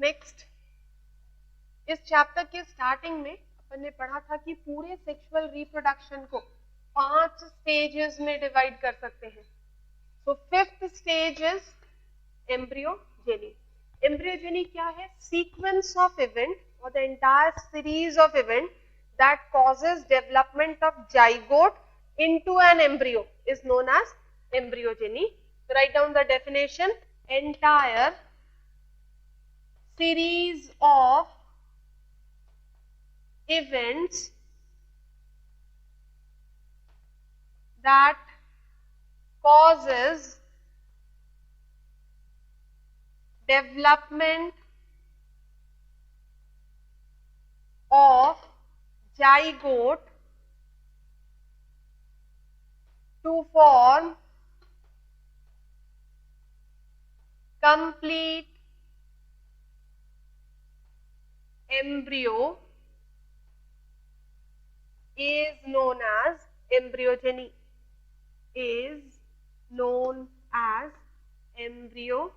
Next, इस chapter के starting में अपन ने पढ़ा था कि पूरे सेक्सुअल रिप्रोडक्शन को 5 स्टेजेस में डिवाइड कर सकते हैं. So fifth stage is embryogeny. Embryogeny क्या है? सीक्वेंस ऑफ इवेंट और the entire series of event that causes development of zygote into an embryo is known as embryogeny. So write down the definition: entire series of events that causes development of zygote to form complete embryo is known as embryogeny. Is known as embryogeny.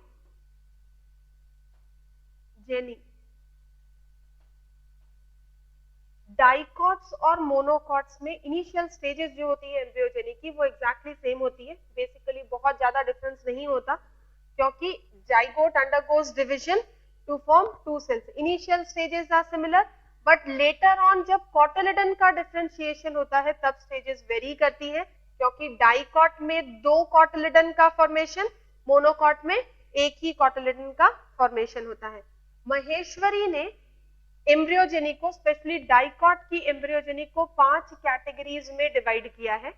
Dicots और monocots में initial stages जो होती है embryogeny की वो exactly same होती है. Basically बहुत ज्यादा डिफरेंस नहीं होता क्योंकि zygote undergoes division to form 2 cells. Initial stages are similar but later on जब कॉटिलिडन का डिफरेंशिएशन होता है तब स्टेजेस वेरी करती है क्योंकि डाइकॉट में 2 कॉटिलिडन का फॉर्मेशन, मोनोकॉट में 1 ही कॉटिलिडन का फॉर्मेशन होता है. महेश्वरी ने एम्ब्रियोजेनी को, स्पेशली डाइकॉट की एम्ब्रियोजेनी को 5 कैटेगरीज में डिवाइड किया है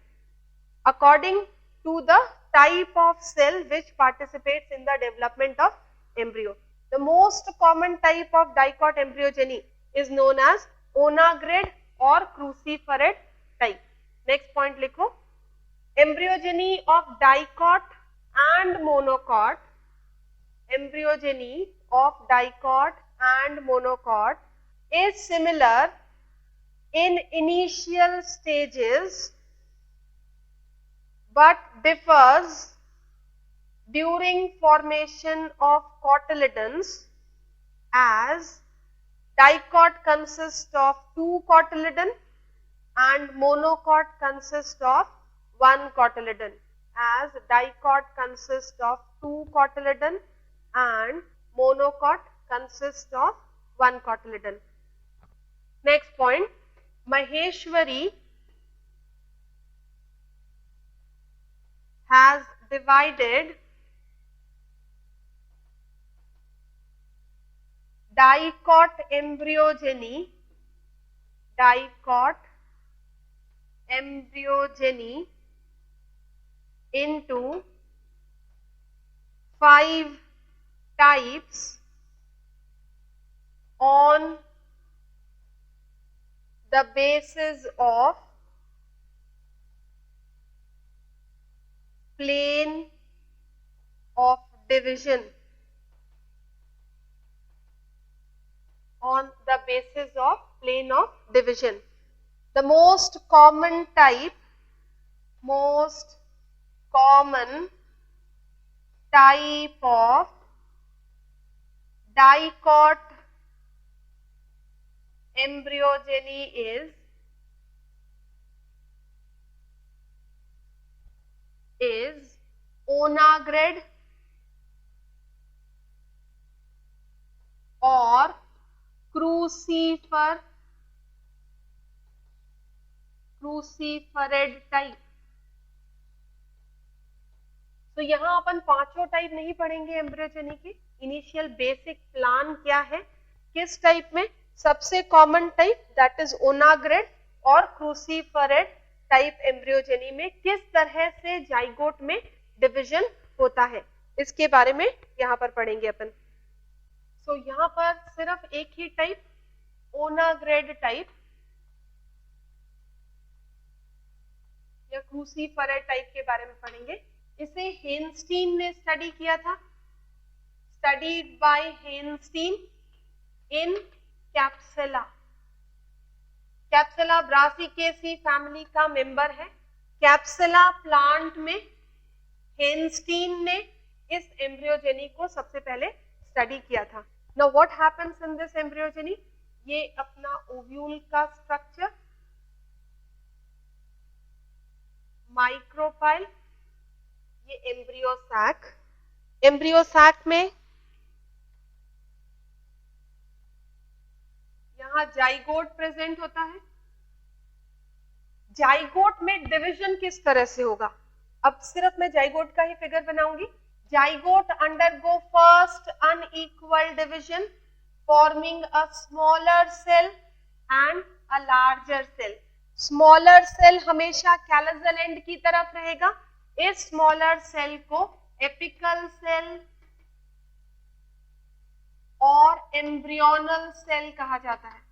according to the type of cell which participates in the development of embryo. The most common type of dicot embryogeny is known as onagrad और क्रूसीफरेट टाइप. नेक्स्ट पॉइंट लिखो, embryogeny of dicot and monocot. Embryogeny of dicot and monocot is similar in initial stages but differs during formation of cotyledons, as dicot consists of 2 cotyledon and monocot consists of 1 cotyledon. As dicot consists of 2 cotyledon and monocot consists of 1 cotyledon. Next point, Maheshwari has divided dicot embryogeny into 5 types on the basis of plane of division. On the basis of plane of division. The most common type of dicot embryogeny is onagrid or cruciferid type. तो यहाँ अपन 5 type नहीं पढ़ेंगे embryogeny की. Initial basic plan क्या है, किस type में, सबसे कॉमन टाइप दैट इज ओनाग्रेड और क्रूसीफरेड टाइप एम्ब्रियोजेनी में किस तरह से जाइगोट में डिवीजन होता है, इसके बारे में यहाँ पर पढ़ेंगे अपन. सो यहाँ पर सिर्फ एक ही टाइप ओनाग्रेड टाइप या क्रूसीफरेड टाइप के बारे में पढ़ेंगे. इसे हेनस्टीन ने स्टडी किया था, studied by Hanstein in Capsella. Capsella Brassicaceae family का मेंबर है. कैप्सुला प्लांट में हेनस्टीन ने इस एम्ब्रियोजेनी को सबसे पहले स्टडी किया था. Now what happens in this embryogeny? ये अपना ओव्यूल का स्ट्रक्चर, माइक्रोपाइल, ये एम्ब्रियो सैक, एम्ब्रियो सैक में यहाँ जाइगोट प्रेजेंट होता है। जाइगोट में डिवीजन किस तरह से होगा? अब सिर्फ मैं जाइगोट का ही फिगर बनाऊंगी। Zygote undergo first unequal division forming a smaller cell and a larger cell. Smaller cell हमेशा कैलसल एंड की तरफ रहेगा। इस स्मॉलर सेल को एपिकल सेल और एम्ब्रियोनल सेल कहा जाता है।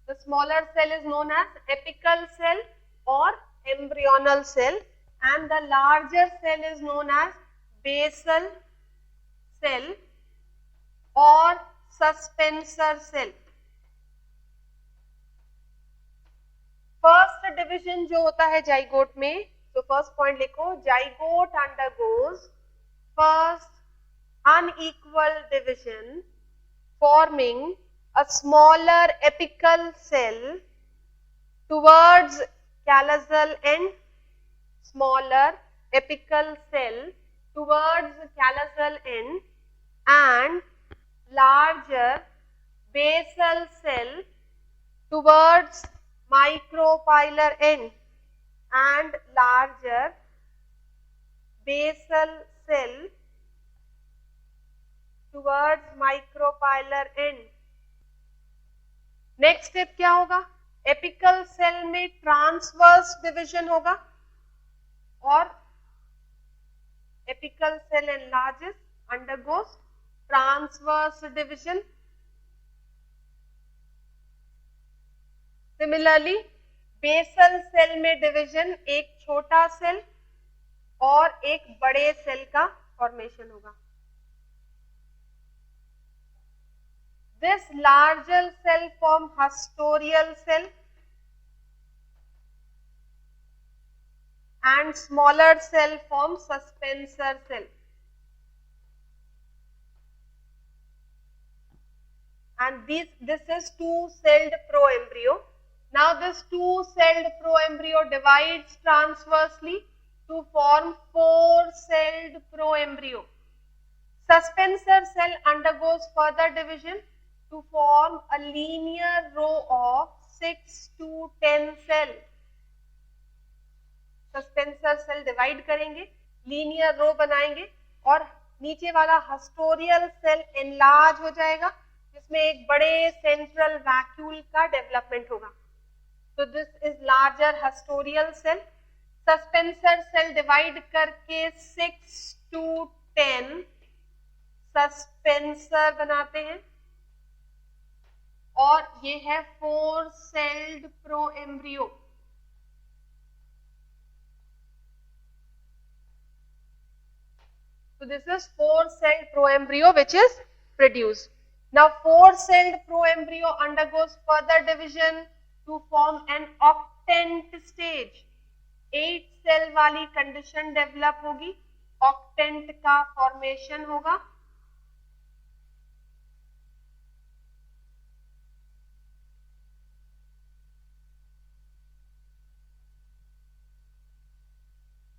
The smaller cell is known as apical cell or embryonal cell, and the larger cell is known as basal cell or suspensor cell. First division जो होता है zygote में, तो फर्स्ट पॉइंट लिखो, zygote undergoes first unequal division forming a smaller apical cell towards callosal end, smaller apical cell towards callosal end, and larger basal cell towards micropylar end, and larger basal cell towards micropylar end. Next step क्या होगा? Apical cell में transverse division होगा और apical cell enlarges, undergoes transverse division. Similarly basal cell में division, एक छोटा cell और एक बड़े सेल का फॉर्मेशन होगा। This larger cell form haustorial cell and smaller cell form suspensor cell. And this is two-celled proembryo. Now this two-celled proembryo divides transversely to form four-celled proembryo. Suspensor cell undergoes further division to form a linear row of 6 to 10 cells. Suspensor cell divide करेंगे, linear row बनाएंगे और नीचे वाला हास्टोरियल cell enlarge हो जाएगा, जिसमें एक बड़े सेंट्रल वैक्यूल का डेवलपमेंट होगा। तो this is larger haustorial cell. Suspensor cell divide करके 6 to 10 सस्पेंसर बनाते हैं और ये है four celled proembryo. So this is four-celled proembryo which is produced. Now four-celled proembryo undergoes further division to form an octant stage. 8 cell वाली condition develop होगी, octant का formation होगा।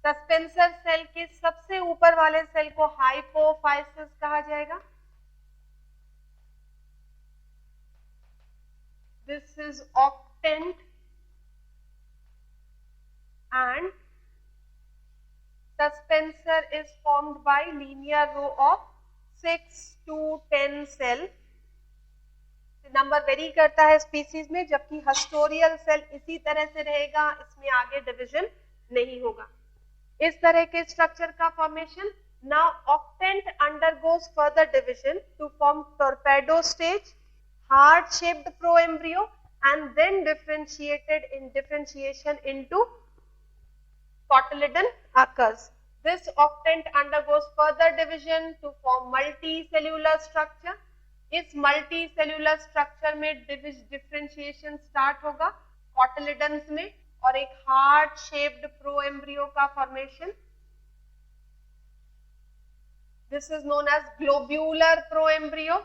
सस्पेंसर सेल के सबसे ऊपर वाले सेल को हाइपोफाइसिस कहा जाएगा। This is octant and suspensor is formed by linear row of 6 to 10 cell. Number vary करता है स्पीसीज में, जबकि हास्टोरियल सेल इसी तरह से रहेगा, इसमें आगे डिवीजन नहीं होगा। इस तरह के स्ट्रक्चर का formation. Now octant undergoes further division to form torpedo stage, heart shaped proembryo and then differentiation into cotyledon occurs. This octant undergoes further division to form multicellular structure. इस मल्टीसेल्यूलर स्ट्रक्चर में differentiation start होगा cotyledons में और एक heart shaped प्रोएम्ब्रियो का formation. This is known as globular proembryo.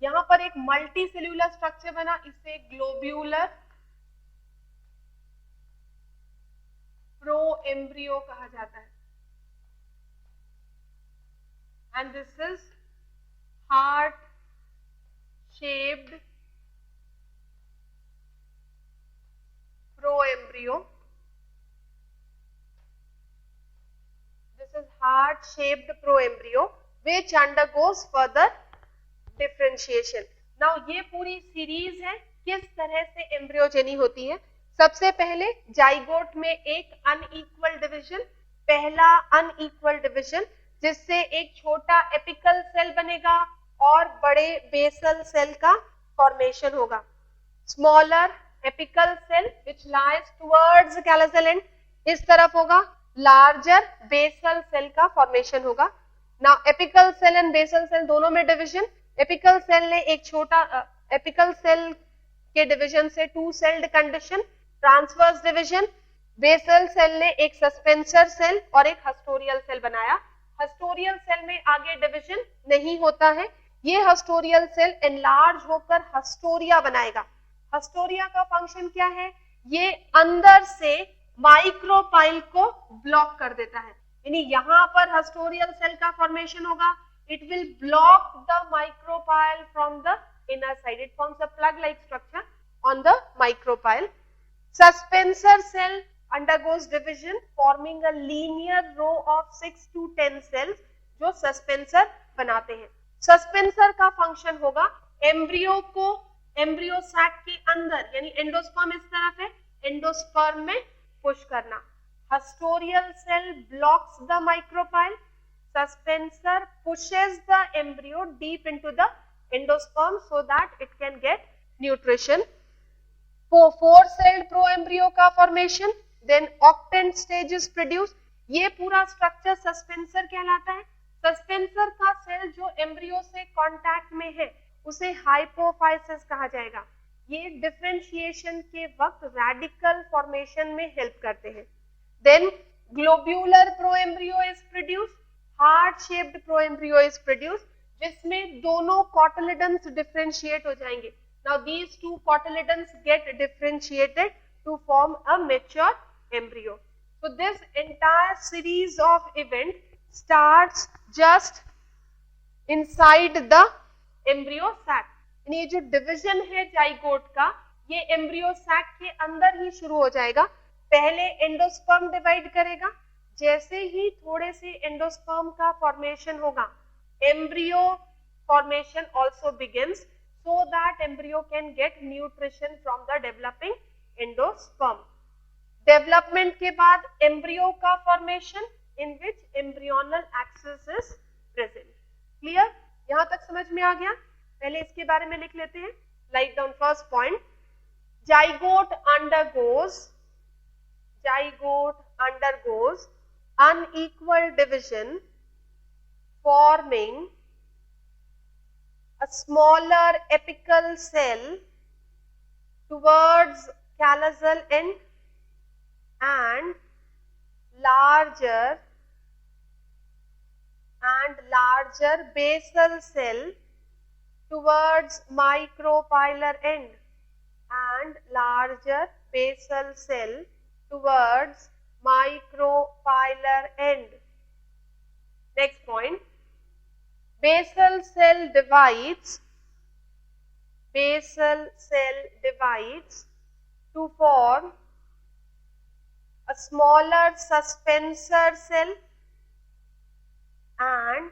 यहां पर एक मल्टी सेल्यूलर स्ट्रक्चर बना, इसे ग्लोब्यूलर प्रोएम्ब्रियो कहा जाता है. And this is heart shaped proembryo. This is heart shaped proembryo which undergoes further differentiation. Now ये पूरी सीरीज है किस तरह से एम्ब्रियोजेनी होती है. सबसे पहले जाइगोट में एक अनइक्वल डिवीजन, पहला अनइक्वल डिवीजन जिससे एक छोटा एपिकल सेल बनेगा और बड़े बेसल सेल का फॉर्मेशन होगा. Smaller apical cell which lies towards chalazal end, इस तरफ होगा लार्जर बेसल सेल का फॉर्मेशन होगा. Now apical cell and basal cell दोनों में डिवीजन. एपिकल सेल ने एक छोटा एपिकल सेल के डिवीजन से two celled condition, transverse division. Basal cell ने एक सस्पेंसर सेल और एक हस्टोरियल सेल बनाया. हस्टोरियल सेल में आगे डिवीजन नहीं होता है. ये हस्टोरियल सेल एनलार्ज होकर हस्टोरिया बनाएगा. हस्टोरिया का फंक्शन क्या है? ये अंदर से माइक्रोपाइल को ब्लॉक कर देता है. यानी यहां पर हस्टोरियल सेल का फॉर्मेशन होगा. It will block the micropyle from the inner side. It forms a plug-like structure on the micropyle. Suspensor cell undergoes division, forming a linear row of 6 to 10 cells, जो suspensor बनाते हैं. Suspensor का function होगा embryo को embryo sac के अंदर, यानी endosperm इस तरफ है, एंडोस्पर्म में पुश करना. हस्टोरियल cell blocks the micropyle. Suspensor pushes the embryo deep into the endosperm so that it can get nutrition. Four-celled proembryo का formation, then octant stage is produced. ये पूरा स्ट्रक्चर सस्पेंसर कहलाता है. सस्पेंसर का cell जो embryo से contact में है उसे हाइपोफाइसिस कहा जाएगा. ये डिफरेंशिएशन के वक्त रेडिकल फॉर्मेशन में हेल्प करते हैं. Then globular proembryo is produced. Heart shaped proembryo is produced, जिसमें दोनों कॉटिलिडन्स डिफरेंशिएट हो जाएंगे. Now these two cotyledons get differentiated to form a mature embryo. So this entire series of event starts just inside the embryo sac. ये जो division है zygote का, ये embryo sac के अंदर ही शुरू हो जाएगा. पहले एंडोस्पर्म डिवाइड करेगा. जैसे ही थोड़े से एंडोस्पर्म का फॉर्मेशन होगा, embryo formation also begins so that embryo can get nutrition from the developing endosperm. Development के बाद एम्ब्रियो का formation in which embryonal axis is present. Clear? यहां तक समझ में आ गया? पहले इसके बारे में लिख लेते हैं. Write down first point. Zygote undergoes unequal division, forming a smaller apical cell towards callosal end and larger basal cell towards micropylar end and larger basal cell towards micropylar end. Next point. Basal cell divides to form a smaller suspensor cell and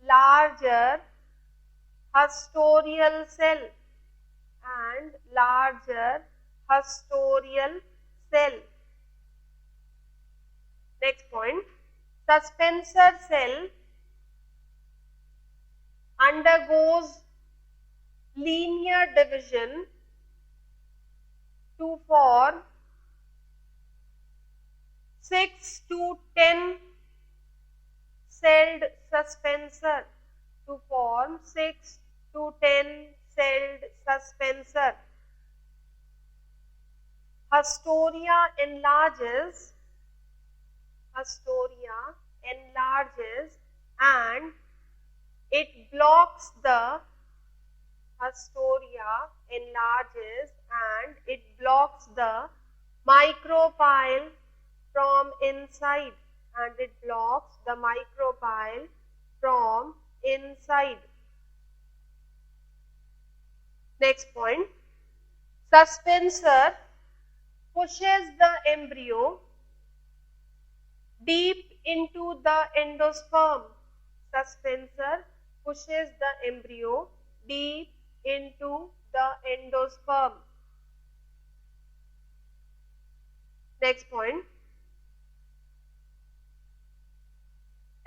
larger hustorial cell Next point. Suspensor cell undergoes linear division to form 6 to 10 celled suspensor, to form 6 to 10 celled suspensor. Hastoria enlarges and it blocks the micropyle from inside, Next point, suspensor pushes the embryo deep into the endosperm. Next point,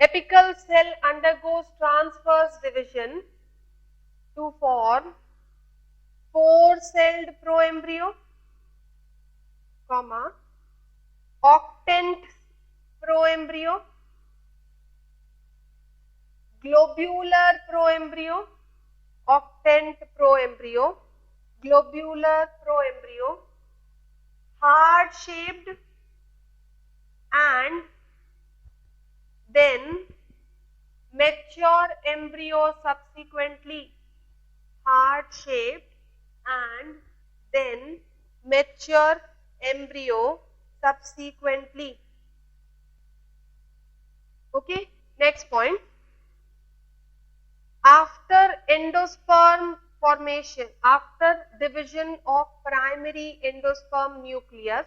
apical cell undergoes transverse division to form 4-celled proembryo, octant proembryo, globular proembryo, heart-shaped, and then mature embryo subsequently. Okay, next point. After endosperm formation, after division of primary endosperm nucleus,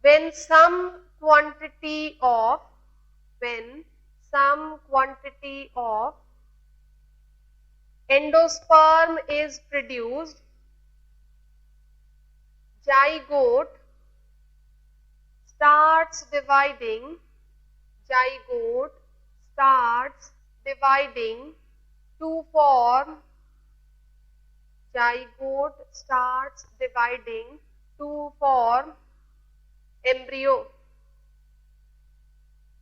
when some quantity of endosperm is produced, zygote starts dividing to form embryo.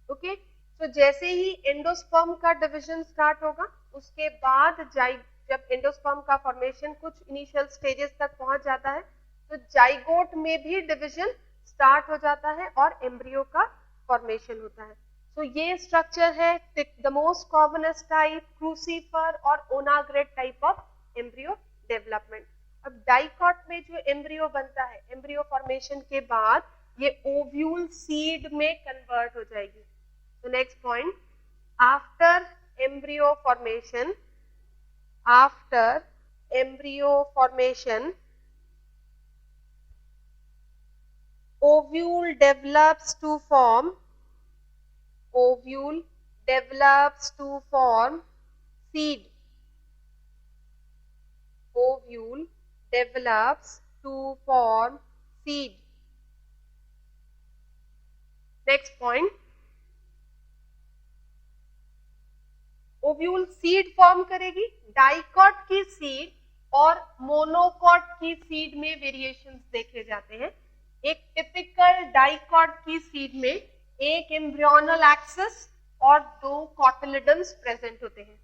Okay, तो जैसे ही endosperm का division start होगा, उसके बाद जब endosperm का formation कुछ initial stages तक पहुंच जाता है, तो जाइगोट में भी डिवीजन स्टार्ट हो जाता है और एम्ब्रियो का फॉर्मेशन होता है. तो ये स्ट्रक्चर है the most commonest type, crucifer और ओनाग्रेड टाइप ऑफ एम्ब्रियो डेवलपमेंट. अब डाइकॉट में जो एम्ब्रियो बनता है, एम्ब्रियो फॉर्मेशन के बाद ये ओव्यूल सीड में कन्वर्ट हो जाएगी. So next point, after embryo formation, ovule develops to form seed. Next point, ovule seed form करेगी. डाइकॉट की सीड और मोनोकॉट की सीड में वेरिएशंस देखे जाते हैं. एक टिपिकल डाइकॉट की सीड में एक एम्ब्रियोनल एक्सिस और 2 कॉटिलिडन्स प्रेजेंट होते हैं.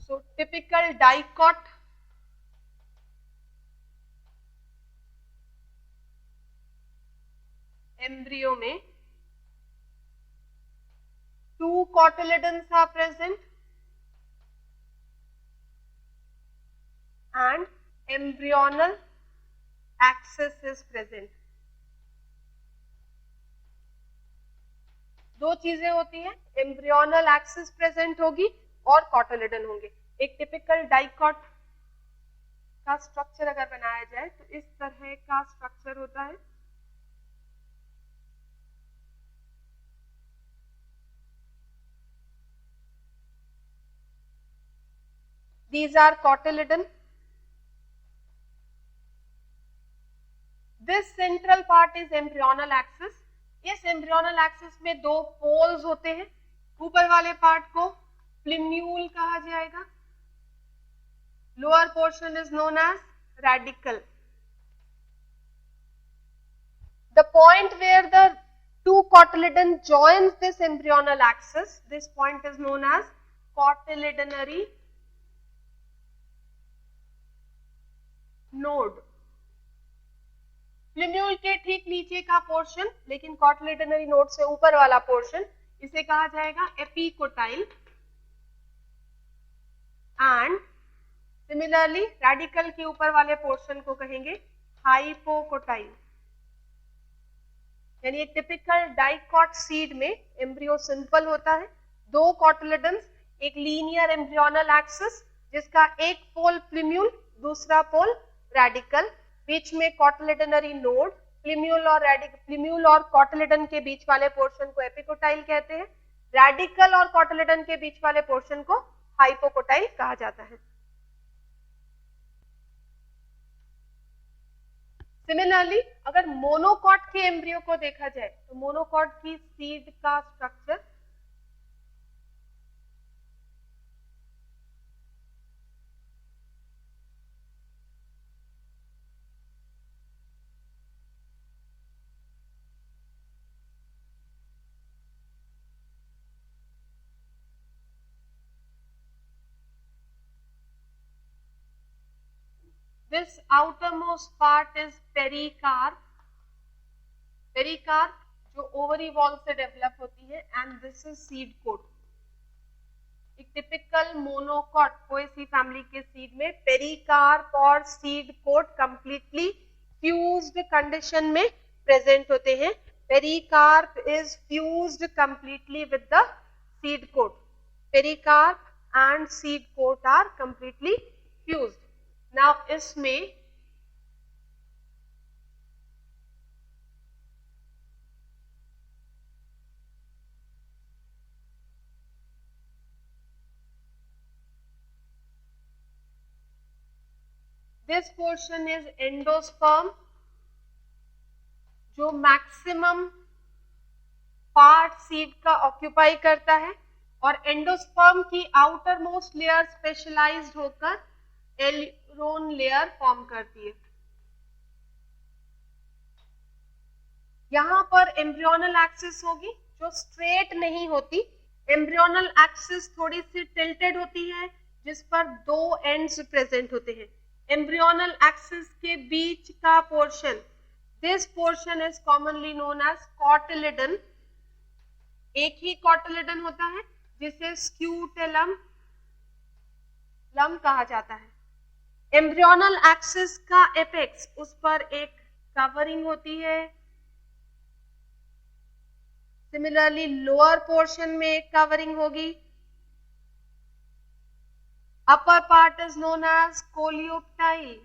So typical dicot embryo में 2 cotyledons are present and embryonal axis is present. 2 चीजें होती हैं, एम्ब्रियोनल एक्सिस प्रेजेंट होगी और कॉटिलिडन होंगे. एक टिपिकल डाइकॉट का स्ट्रक्चर अगर बनाया जाए तो इस तरह का स्ट्रक्चर होता है. These are cotyledon. This central part is embryonal axis. इस एम्ब्रियोनल एक्सिस में दो पोल्स होते हैं। ऊपर वाले पार्ट को प्लिम्यूल कहा जाएगा, lower portion is known as radicle. The point where the two cotyledon joins this embryonal axis, this point is known as cotyledonary node. प्लिम्यूल के ठीक नीचे का पोर्शन, लेकिन कॉटिलेडनरी नोड से ऊपर वाला पोर्शन, इसे कहा जाएगा एपिकोटाइल। एंड सिमिलरली रेडिकल के ऊपर वाले पोर्शन को कहेंगे हाइपोकोटाइल। यानी एक टिपिकल डाइकॉट सीड में एम्ब्रियो सिंपल होता है, दो कॉटिलेडन्स, एक लीनियर एम्ब्रियोनल एक्सिस जिसका एक पोल प्लिम्यूल, दूसरा पोल रेडिकल, बीच में कॉटिलेडनरी नोड। प्लिम्यूल और कॉटिलेडन के बीच वाले पोर्शन को एपिकोटाइल कहते हैं। रेडिकल और कॉटिलेडन के बीच वाले पोर्शन को हाइपोकोटाइल कहा जाता है। सिमिलरली अगर मोनोकॉट के एम्ब्रियो को देखा जाए तो मोनोकॉट की सीड का structure this outermost part is pericarp। Pericarp जो ओवरी वॉल से डेवलप होती है, and this is seed coat. एक टिपिकल मोनोकॉट पोएसी फैमिली के सीड में पेरिकार्प और seed coat completely fused condition में प्रेजेंट होते हैं। Pericarp is fused completely with the seed coat. Pericarp and seed coat are completely fused. Now इसमें this portion is endosperm जो maximum part seed का occupy करता है, और एंडोस्पर्म की आउटर मोस्ट लेयर स्पेशलाइज्ड होकर एलरोन लेयर फॉर्म करती है। यहां पर एम्ब्रियोनल एक्सिस होगी जो स्ट्रेट नहीं होती, एम्ब्रियोनल एक्सिस थोड़ी सी टिल्टेड होती है जिस पर दो एंड्स प्रेजेंट होते हैं। एम्ब्रियोनल एक्सिस के बीच का portion, this portion is commonly known as cotyledon. एक ही कॉटिलेडन होता है जिसे स्क्यूटेलम कहा जाता है। एम्ब्रियोनल एक्सिस का एपेक्स, उस पर एक कवरिंग होती है। सिमिलरली लोअर पोर्शन में एक कवरिंग होगी। Upper part is known as coleoptile,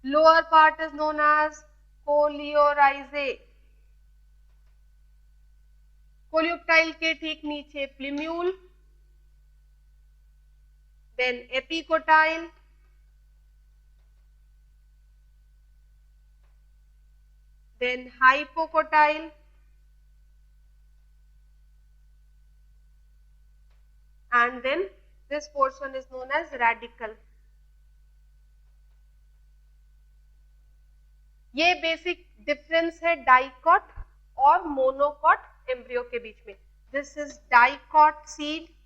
lower part is known as coleorhiza. कोलियोप्टाइल के ठीक नीचे plumule, then epicotyle, then hypocotyle, and then this portion is known as radical। ये बेसिक डिफरेंस है dicot और मोनोकॉट एम्ब्रियो के बीच में। This is dicot seed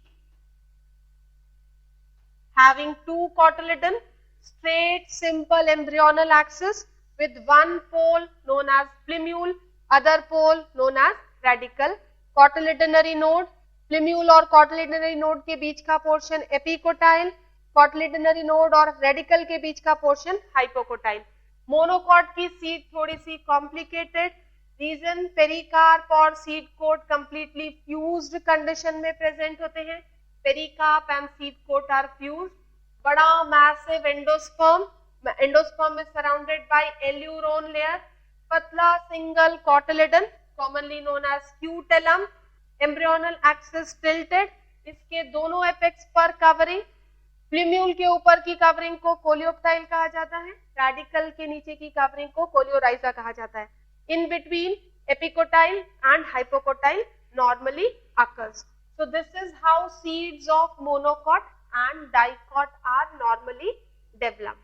having two cotyledon, straight simple embryonal axis with one pole known as plumule, other pole known as radical। cotyledonary node, plumule और cotyledonary node के बीच का portion epicotyl, cotyledonary node और radical के बीच का portion hypocotyl. Monocot की seed थोड़ी सी कॉम्प्लिकेटेड, रीजन पेरिकार्प और seed coat completely fused condition में प्रेजेंट होते हैं। Pericarp and seed coat are fused. बड़ा massive endosperm is surrounded by eluron layer। पतला single cotyledon commonly known as scutellum। Embryonal axis tilted, इसके दोनों apex पर covering. प्लीम्यूल के ऊपर की कवरिंग को कोलियोप्टाइल कहा जाता है, रेडिकल के नीचे की कवरिंग को कोलियोराइजा कहा जाता है. In between epicotyl and hypocotyl normally occurs. So this is how seeds of monocot and dicot are normally developed.